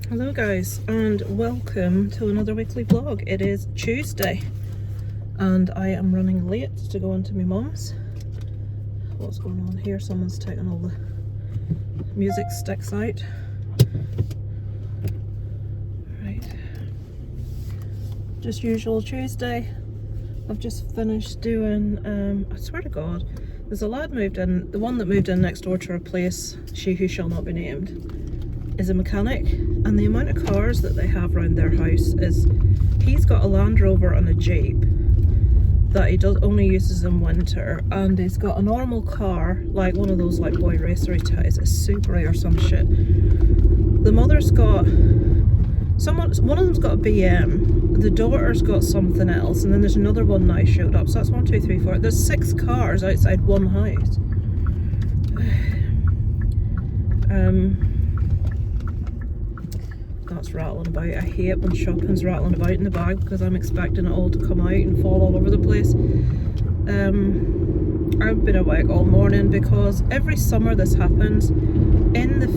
Hello guys, and welcome to another weekly vlog. It is Tuesday and I am running late to go into my mum's. What's going on here? Someone's taking all the music sticks out. Right, just usual Tuesday. I've just finished doing, I swear to God, there's a lad moved in, the one that moved in next door to our place, she who shall not be named, is a mechanic, and the amount of cars that they have around their house is, he's got a Land Rover and a Jeep that he only uses in winter, and he's got a normal car, like one of those like boy racery types, a Supra or some shit. The mother's got one of them's got a BM, the daughter's got something else, and then there's another one now showed up, so that's 1, 2, 3, 4. There's 6 cars outside one house. That's rattling about. I hate when shopping's rattling about in the bag because I'm expecting it all to come out and fall all over the place. I've been awake all morning because every summer this happens. In the,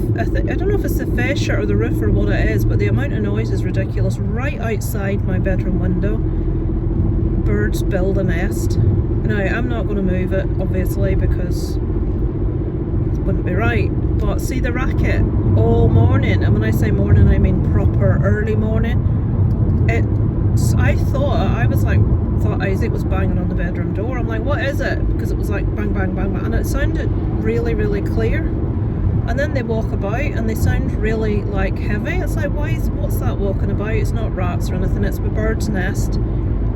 I don't know if it's the fascia or the roof or what it is, but the amount of noise is ridiculous. Right outside my bedroom window, birds build a nest. Now, I'm not going to move it, obviously, because it wouldn't be right. But see the racket all morning, and when I say morning I mean proper early morning. I thought Isaac was banging on the bedroom door. I'm like, what is it? Because it was like bang bang bang bang, and it sounded really really clear. And then they walk about and they sound really like heavy. It's like, what's that walking about? It's not rats or anything, it's a bird's nest.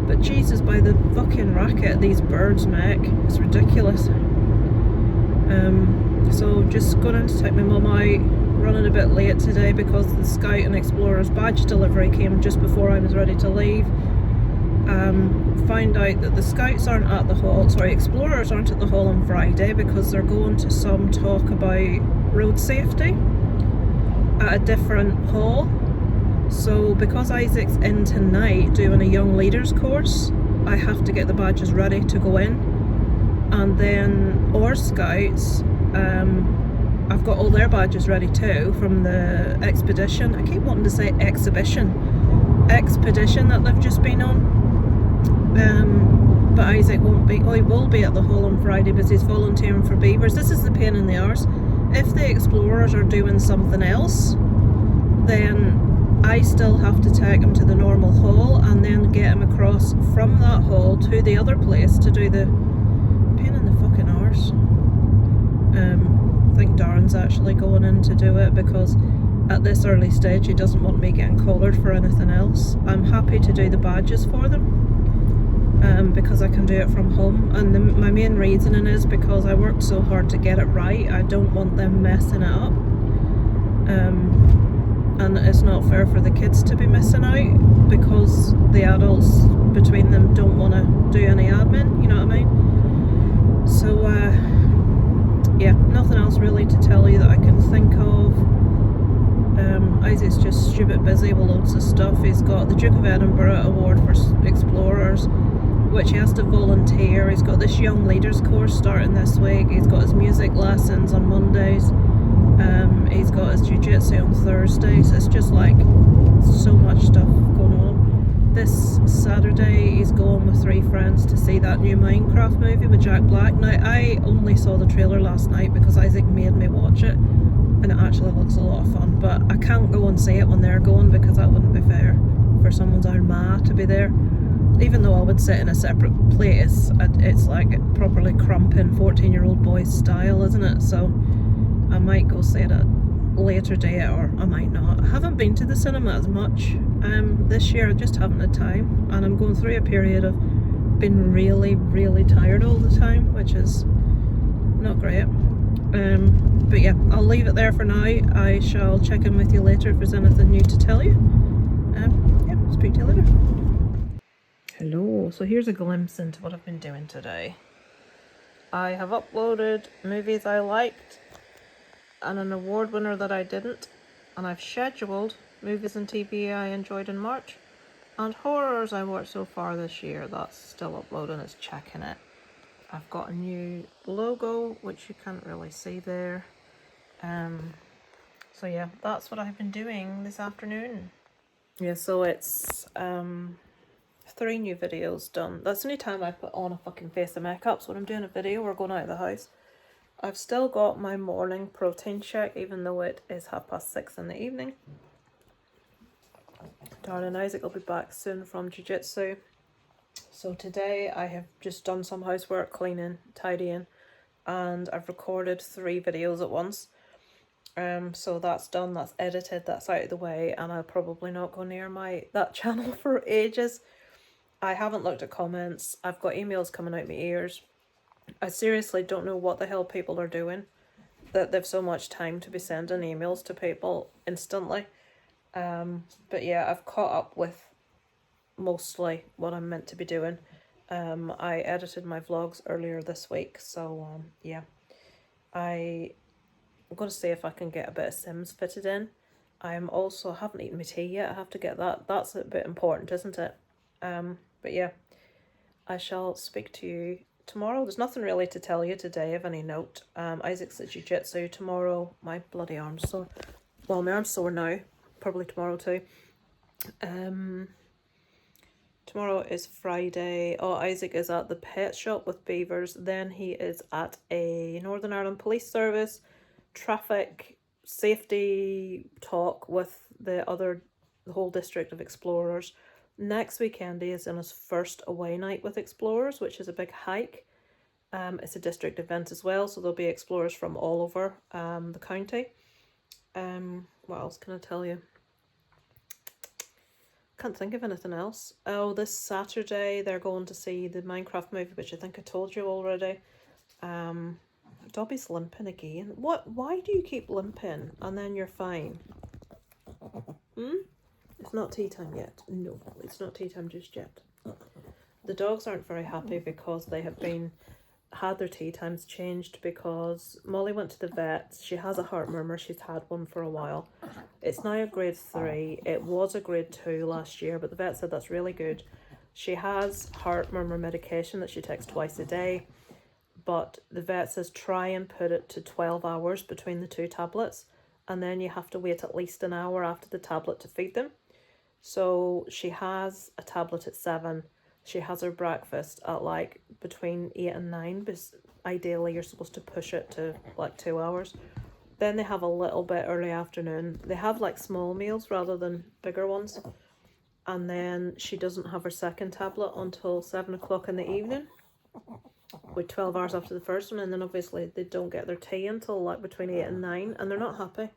But Jesus, by the fucking racket these birds make, it's ridiculous. So just going in to take my mum out, running a bit late today because the Scout and Explorer's badge delivery came just before I was ready to leave. Find out that the Scouts aren't at the hall, Explorers aren't at the hall on Friday because they're going to some talk about road safety at a different hall. So because Isaac's in tonight doing a young leaders course, I have to get the badges ready to go in. And then our Scouts, I've got all their badges ready too from the expedition. I keep wanting to say expedition that they've just been on. But Isaac won't be. Oh, he will be at the hall on Friday because he's volunteering for beavers. This is the pain in the arse. If the Explorers are doing something else, then I still have to take him to the normal hall and then get him across from that hall to the other place to do the pain in the fucking arse. I think Darren's actually going in to do it because at this early stage he doesn't want me getting collared for anything else. I'm happy to do the badges for them because I can do it from home, and my main reasoning is because I worked so hard to get it right. I don't want them messing it up, and it's not fair for the kids to be missing out because the adults between them don't want to do any admin, you know what I mean? So yeah, nothing else really to tell you that I can think of. Isaac's just stupid busy with loads of stuff. He's got the Duke of Edinburgh Award for Explorers, which he has to volunteer. He's got this young leaders course starting this week. He's got his music lessons on Mondays. He's got his jiu-jitsu on Thursdays. It's just like so much stuff going on. This Saturday he's going with 3 friends to see that new Minecraft movie with Jack Black. Now, I only saw the trailer last night because Isaac made me watch it, and it actually looks a lot of fun, but I can't go and see it when they're going because that wouldn't be fair for someone's own ma to be there. Even though I would sit in a separate place, it's like properly crumping 14-year-old boys style, isn't it? So I might go see it at a later date, or I might not. I haven't been to the cinema as much this year. I just haven't had time, and I'm going through a period of being really really tired all the time, which is not great. But yeah, I'll leave it there for now. I shall check in with you later if there's anything new to tell you. Yeah, speak to you later. Hello, so here's a glimpse into what I've been doing today. I have uploaded movies I liked and an award winner that I didn't, and I've scheduled movies and TV I enjoyed in March, and horrors I watched so far this year. That's still uploading, it's checking it. I've got a new logo which you can't really see there, So yeah, that's what I've been doing this afternoon. Yeah, so it's 3 new videos done. That's the only time I put on a fucking face of makeup. So when I'm doing a video or going out of the house, I've still got my morning protein shake, even though it is 6:30 in the evening. Darling Isaac will be back soon from jiu-jitsu. So today I have just done some housework, cleaning, tidying, and I've recorded 3 videos at once. So that's done, that's edited, that's out of the way, and I'll probably not go near that channel for ages. I haven't looked at comments. I've got emails coming out my ears. I seriously don't know what the hell people are doing, that they've so much time to be sending emails to people instantly. But yeah, I've caught up with mostly what I'm meant to be doing. I edited my vlogs earlier this week, so yeah. I'm going to see if I can get a bit of Sims fitted in. I haven't eaten my tea yet. I have to get that. That's a bit important, isn't it? But yeah, I shall speak to you tomorrow. There's nothing really to tell you today of any note. Isaac's at jiu-jitsu tomorrow. My bloody arm's sore. Well, my arm's sore now. Probably tomorrow too. Tomorrow is Friday. Oh, Isaac is at the pet shop with beavers. Then he is at a Northern Ireland Police Service traffic safety talk with the whole district of explorers. Next weekend he is in his first away night with explorers, which is a big hike. It's a district event as well, so there'll be explorers from all over the county. What else can I tell you? Can't think of anything else. Oh, this Saturday they're going to see the Minecraft movie, which I think I told you already. Dobby's limping again. Why do you keep limping and then you're fine? It's not tea time yet. No, it's not tea time just yet. The dogs aren't very happy because they have had their tea times changed because Molly went to the vet. She has a heart murmur. She's had one for a while. It's now a grade 3. It was a grade 2 last year, but the vet said that's really good. She has heart murmur medication that she takes twice a day, but the vet says try and put it to 12 hours between the 2 tablets, and then you have to wait at least an hour after the tablet to feed them. So she has a tablet at 7. She has her breakfast at like between 8 and 9, but ideally you're supposed to push it to like 2 hours. Then they have a little bit early afternoon. They have like small meals rather than bigger ones. And then she doesn't have her second tablet until 7 o'clock in the evening, with 12 hours after the first one. And then obviously they don't get their tea until like between 8 and 9, and they're not happy.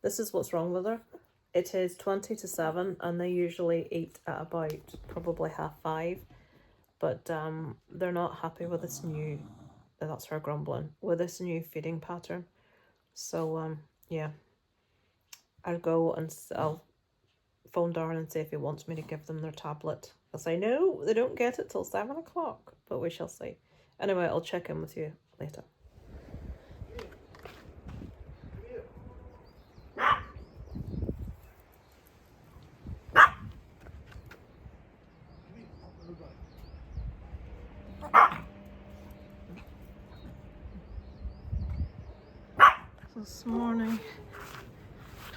This is what's wrong with her. It is 20 to 7 and they usually eat at about probably 5:30. But they're not happy with this new, that's her grumbling, with this new feeding pattern. So yeah, I'll go and I'll phone Darren and see if he wants me to give them their tablet. I'll say no, they don't get it till 7 o'clock, but we shall see. Anyway, I'll check in with you later. This morning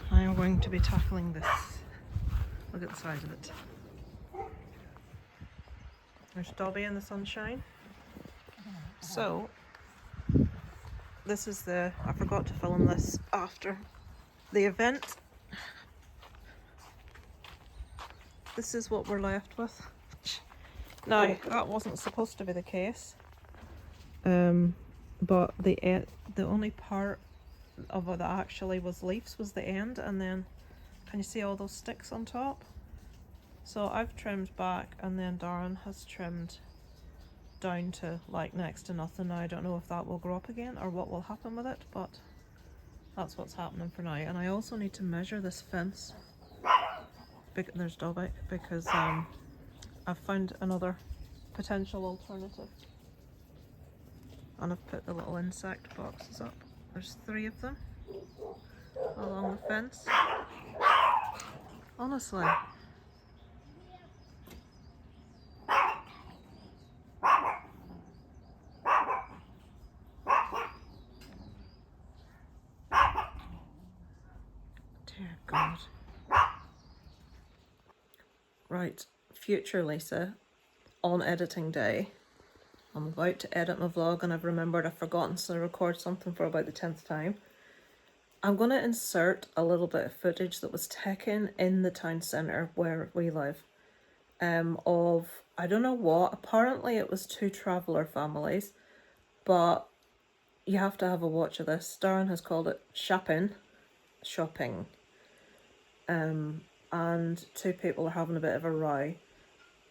I am going to be tackling this. Look at the size of it. There's Dobby in the sunshine. So this is I forgot to film this after the event. This is what we're left with. Now, that wasn't supposed to be the case. But the only part of it that actually was leaves was the end, and then can you see all those sticks on top? So I've trimmed back, and then Darren has trimmed down to like next to nothing. Now I don't know if that will grow up again or what will happen with it, but that's what's happening for now. And I also need to measure this fence. There's Dobby, because I've found another potential alternative, and I've put the little insect boxes up. There's 3 of them along the fence. Honestly. Dear God. Right, future Lisa, on editing day. I'm about to edit my vlog and I've remembered I've forgotten to record something for about the 10th time. I'm going to insert a little bit of footage that was taken in the town centre where we live. Of, I don't know what, apparently it was 2 traveller families, but you have to have a watch of this. Darren has called it shopping. And 2 people are having a bit of a row.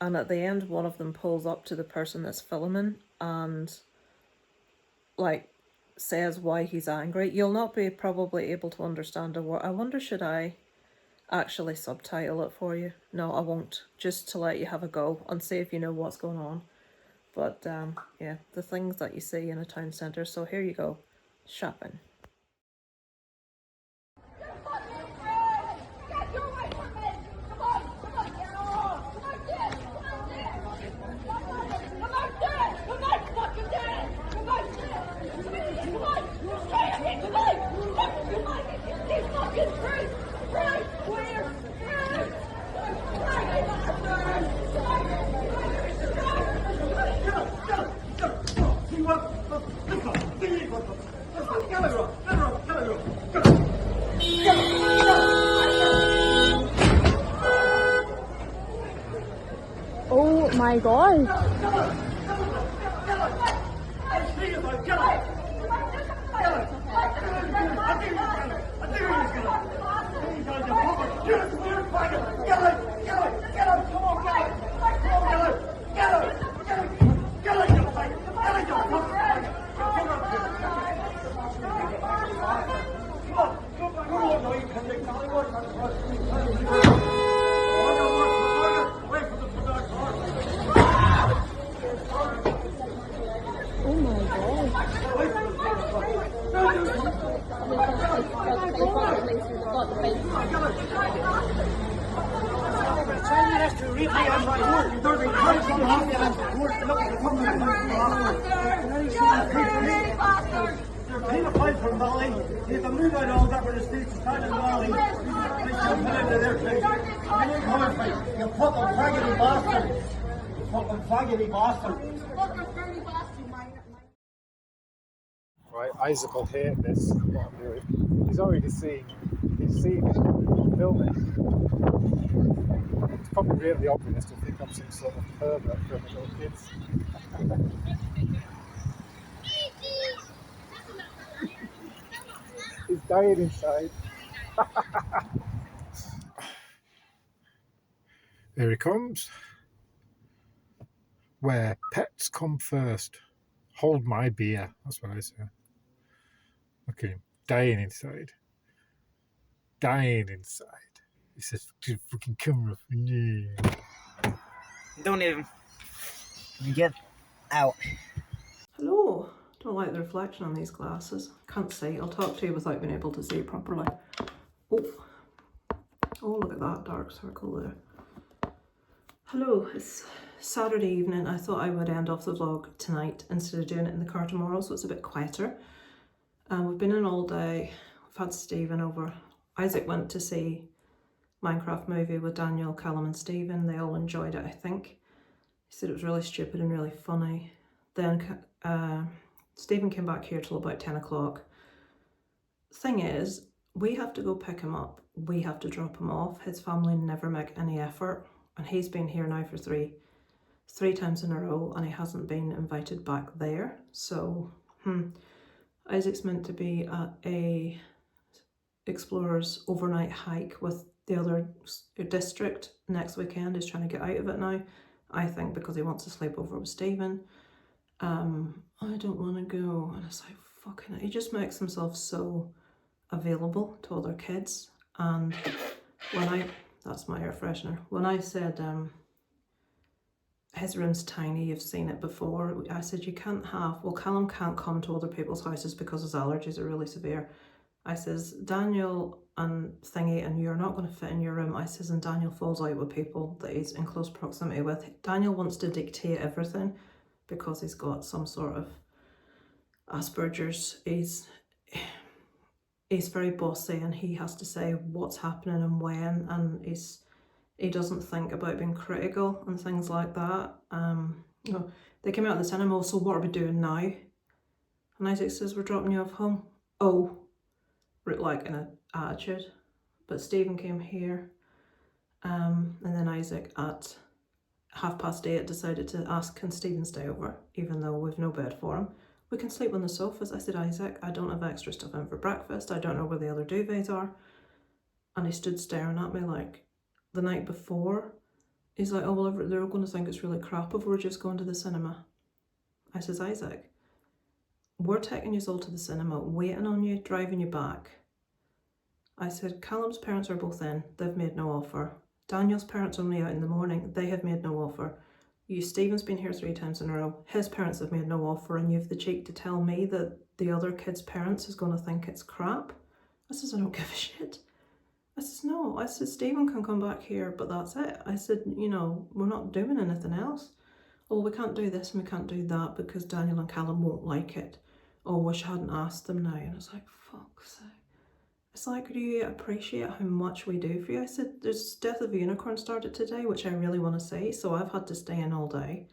And at the end, one of them pulls up to the person that's filming and, like, says why he's angry. You'll not be probably able to understand a word. I wonder, should I actually subtitle it for you? No, I won't. Just to let you have a go and see if you know what's going on. But, yeah, the things that you see in a town centre. So here you go. Shopping. Oh my god. Right, Isaac will hate this, what I'm doing. He's already seen it, filming. It's probably really obvious to think I'm some sort of pervert for little kids. He's dying inside. Here he comes. Where pets come first. Hold my beer, that's what I say. Look at him, dying inside. Dying inside. He says, fucking camera. Don't even get out. Hello. Don't like the reflection on these glasses. Can't see. I'll talk to you without being able to see properly. Oh, look at that dark circle there. Hello, it's Saturday evening. I thought I would end off the vlog tonight instead of doing it in the car tomorrow, so it's a bit quieter. We've been in all day. We've had Stephen over. Isaac went to see Minecraft movie with Daniel, Callum and Stephen. They all enjoyed it, I think. He said it was really stupid and really funny. Then Stephen came back here till about 10 o'clock. Thing is, we have to go pick him up. We have to drop him off. His family never make any effort. And he's been here now for three times in a row and he hasn't been invited back there. So, Isaac's meant to be at a explorer's overnight hike with the other district next weekend. He's trying to get out of it now, I think, because he wants to sleep over with Stephen. I don't want to go. And it's like, fucking, he just makes himself so available to other kids. And when that's my air freshener. When I said his room's tiny, you've seen it before, I said you can't have, well, Callum can't come to other people's houses because his allergies are really severe. I says, Daniel and Thingy and you're not going to fit in your room. I says, and Daniel falls out with people that he's in close proximity with. Daniel wants to dictate everything because he's got some sort of Asperger's. he's very bossy and he has to say what's happening and when, and he doesn't think about being critical and things like that. You know, they came out of the cinema, so what are we doing now? And Isaac says, we're dropping you off home. Oh, like in an attitude. But Stephen came here, and then Isaac at 8:30 decided to ask, can Stephen stay over, even though we've no bed for him? We can sleep on the sofas. I said, Isaac, I don't have extra stuff in for breakfast. I don't know where the other duvets are. And he stood staring at me like the night before. He's like, oh, well, they're going to think it's really crap if we're just going to the cinema. I says, Isaac, we're taking you all to the cinema, waiting on you, driving you back. I said, Callum's parents are both in. They've made no offer. Daniel's parents are only out in the morning. They have made no offer. Stephen's been here 3 times in a row. His parents have made no offer, and you've the cheek to tell me that the other kid's parents is going to think it's crap. I says, I don't give a shit. I says, no. I said, Stephen can come back here, but that's it. I said, you know, we're not doing anything else. Oh, we can't do this and we can't do that because Daniel and Callum won't like it. Oh, wish I hadn't asked them now. And I was like, fuck's sake. It's like, do you appreciate how much we do for you? I said, there's Death of a Unicorn started today, which I really want to see, so I've had to stay in all day.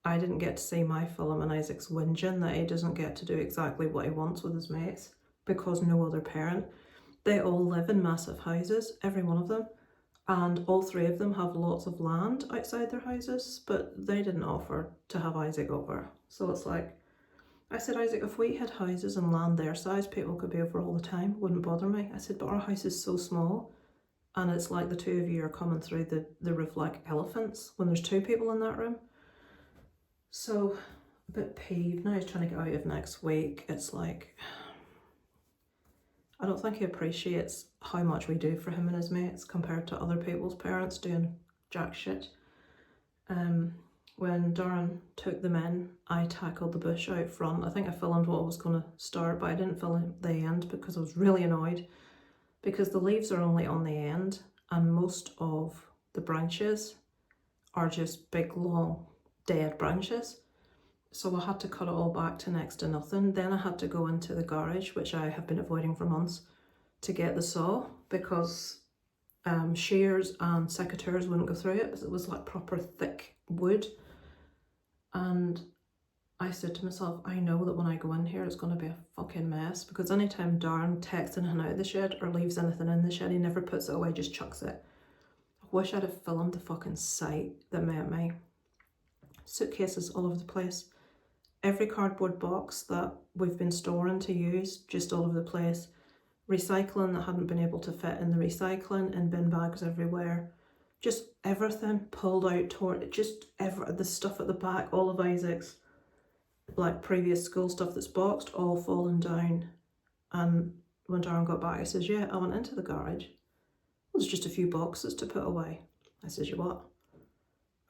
I didn't get to see my film, and Isaac's whinging that he doesn't get to do exactly what he wants with his mates because no other parent. They all live in massive houses, every one of them, and all 3 of them have lots of land outside their houses, but they didn't offer to have Isaac over. So it's like, I said, Isaac, if we had houses and land their size, people could be over all the time, wouldn't bother me. I said, but our house is so small, and it's like the 2 of you are coming through the roof like elephants when there's 2 people in that room. So, a bit peeved. Now he's trying to get out of next week. It's like, I don't think he appreciates how much we do for him and his mates compared to other people's parents doing jack shit. When Darren took them in, I tackled the bush out front. I think I filmed what I was going to start, but I didn't film the end because I was really annoyed because the leaves are only on the end and most of the branches are just big, long, dead branches. So I had to cut it all back to next to nothing. Then I had to go into the garage, which I have been avoiding for months, to get the saw because shears and secateurs wouldn't go through it because it was like proper thick wood. And I said to myself, I know that when I go in here it's going to be a fucking mess because anytime Darren takes anything out of the shed or leaves anything in the shed, he never puts it away, just chucks it. I wish I'd have filmed the fucking site that met me. Suitcases all over the place. Every cardboard box that we've been storing to use, just all over the place. Recycling that hadn't been able to fit in the recycling, and bin bags everywhere. Just everything pulled out, torn, just the stuff at the back, all of Isaac's like previous school stuff that's boxed, all fallen down. And when Darren got back, I says, yeah, I went into the garage. Well, there's just a few boxes to put away. I says, you what?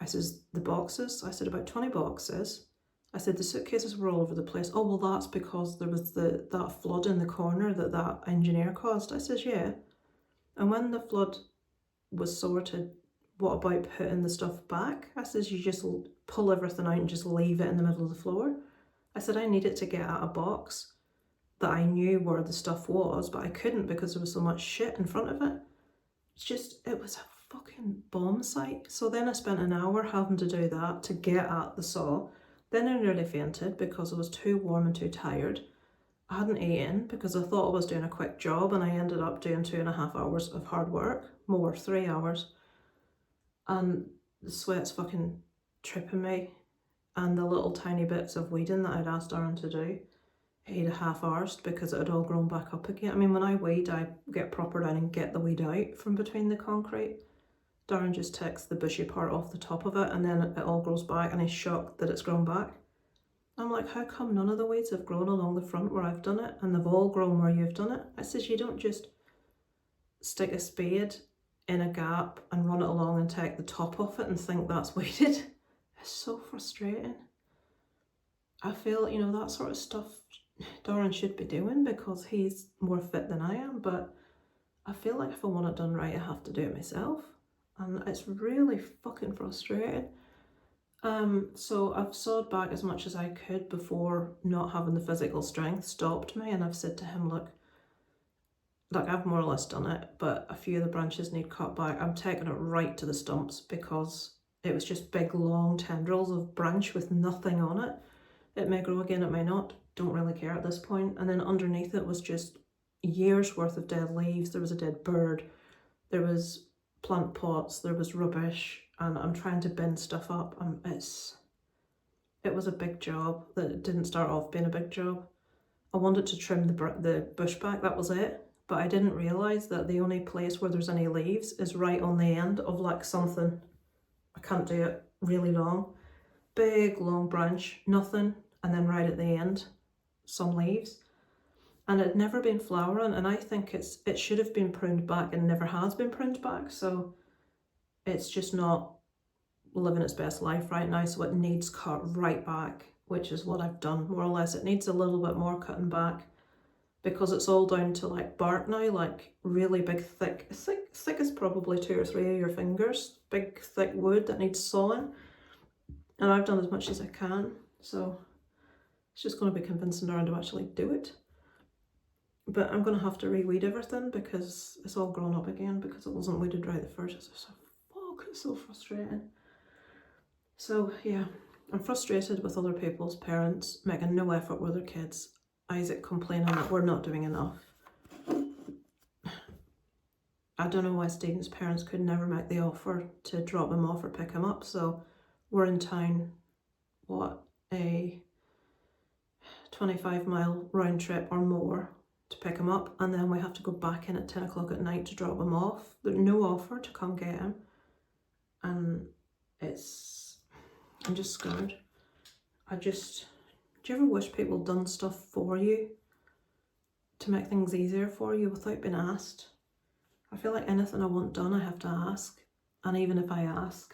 I says, the boxes? I said, about 20 boxes. I said, the suitcases were all over the place. Oh, well, that's because there was that flood in the corner that engineer caused. I says, yeah. And when the flood was sorted, what about putting the stuff back? I says, you just pull everything out and just leave it in the middle of the floor. I said, I needed to get out a box that I knew where the stuff was, but I couldn't because there was so much shit in front of it. It was a fucking bomb site. So then I spent an hour having to do that to get at the saw. Then I nearly fainted because I was too warm and too tired. I hadn't eaten because I thought I was doing a quick job and I ended up doing 2.5 hours of hard work. More, 3 hours. And the sweat's fucking tripping me. And the little tiny bits of weeding that I'd asked Darren to do, he'd half-arsed because it had all grown back up again. I mean, when I weed, I get proper down and get the weed out from between the concrete. Darren just takes the bushy part off the top of it and then it all grows back and he's shocked that it's grown back. I'm like, how come none of the weeds have grown along the front where I've done it and they've all grown where you've done it? I says, you don't just stick a spade in a gap and run it along and take the top off it and think that's weeded. It's so frustrating. I feel, that sort of stuff Darren should be doing because he's more fit than I am, but I feel like if I want it done right, I have to do it myself. And it's really fucking frustrating. So I've sawed back as much as I could before not having the physical strength stopped me, and I've said to him, look, like I've more or less done it, but a few of the branches need cut back. I'm taking it right to the stumps because it was just big long tendrils of branch with nothing on it. It may grow again, it may not, don't really care at this point. And then underneath it was just years worth of dead leaves. There was a dead bird, there was plant pots, there was rubbish, and I'm trying to bin stuff up. It was a big job that didn't start off being a big job. I wanted to trim the bush back, that was it. But I didn't realise that the only place where there's any leaves is right on the end of like something. I can't do it really long. Big long branch, nothing, and then right at the end, some leaves. And it had never been flowering, and I think it should have been pruned back and never has been pruned back. So it's just not living its best life right now, so it needs cut right back, which is what I've done more or less. It needs a little bit more cutting back because it's all down to like bark now, like really big thick as probably 2 or 3 of your fingers, big thick wood that needs sawing, and I've done as much as I can, so it's just going to be convincing Darren to actually do it. But I'm going to have to reweed everything because it's all grown up again because it wasn't weeded right at first. It's so frustrating. So yeah, I'm frustrated with other people's parents making no effort with their kids. Isaac complaining that we're not doing enough. I don't know why Stephen's parents could never make the offer to drop him off or pick him up. So we're in town, a 25-mile round trip or more to pick him up, and then we have to go back in at 10 o'clock at night to drop him off. There's no offer to come get him, and I'm just scared. Do you ever wish people done stuff for you to make things easier for you without being asked? I feel like anything I want done I have to ask, and even if I ask,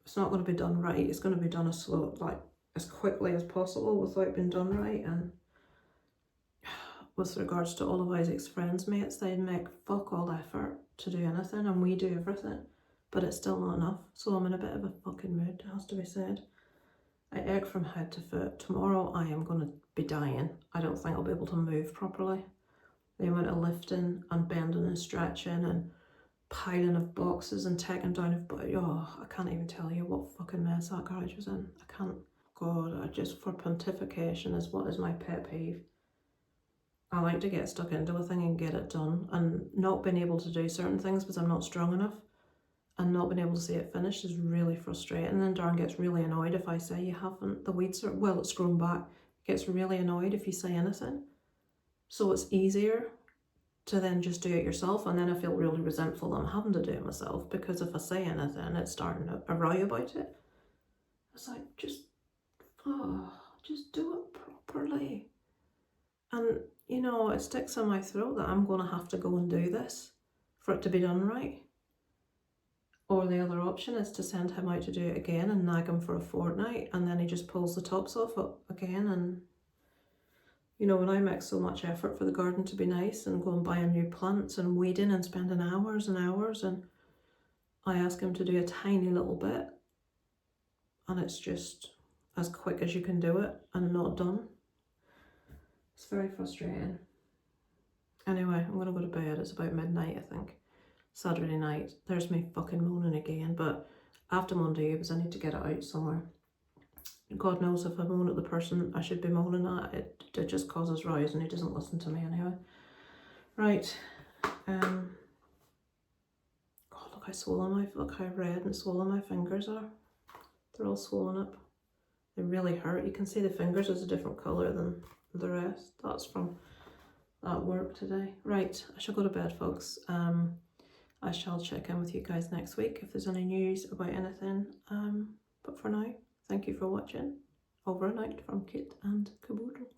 it's not going to be done right. It's going to be done as quickly as possible without being done right. And with regards to all of Isaac's friends, mates, they make fuck all effort to do anything, and we do everything, but it's still not enough. So I'm in a bit of a fucking mood, it has to be said. I ache from head to foot. Tomorrow I am going to be dying. I don't think I'll be able to move properly. The amount of lifting and bending and stretching and piling of boxes and taking down I can't even tell you what fucking mess that garage was in. I can't. God, for pontification is what is my pet peeve. I like to get stuck into a thing and get it done, and not being able to do certain things because I'm not strong enough and not being able to see it finished is really frustrating. And then Darren gets really annoyed if I say you haven't, the weeds are, well, it's grown back. He gets really annoyed if you say anything. So it's easier to then just do it yourself, and then I feel really resentful that I'm having to do it myself, because if I say anything, it's starting a row about it. It's like, just do it properly. And, it sticks in my throat that I'm going to have to go and do this for it to be done right. Or the other option is to send him out to do it again and nag him for a fortnight, and then he just pulls the tops off it again. And when I make so much effort for the garden to be nice and go and buy him new plants and weeding and spending hours and hours, and I ask him to do a tiny little bit, and it's just as quick as you can do it and not done. It's very frustrating. Anyway, I'm going to go to bed. It's about midnight, I think. Saturday night. There's me fucking moaning again, but after Monday, because I need to get it out somewhere. God knows if I moan at the person I should be moaning at, it just causes rows, and he doesn't listen to me anyway. Right. God, look how red and swollen my fingers are. They're all swollen up. They really hurt. You can see the fingers is a different colour than the rest. That's from that work today. Right, I shall go to bed, folks. I shall check in with you guys next week if there's any news about anything. But for now, thank you for watching. Over and out from Kit and Caboodle.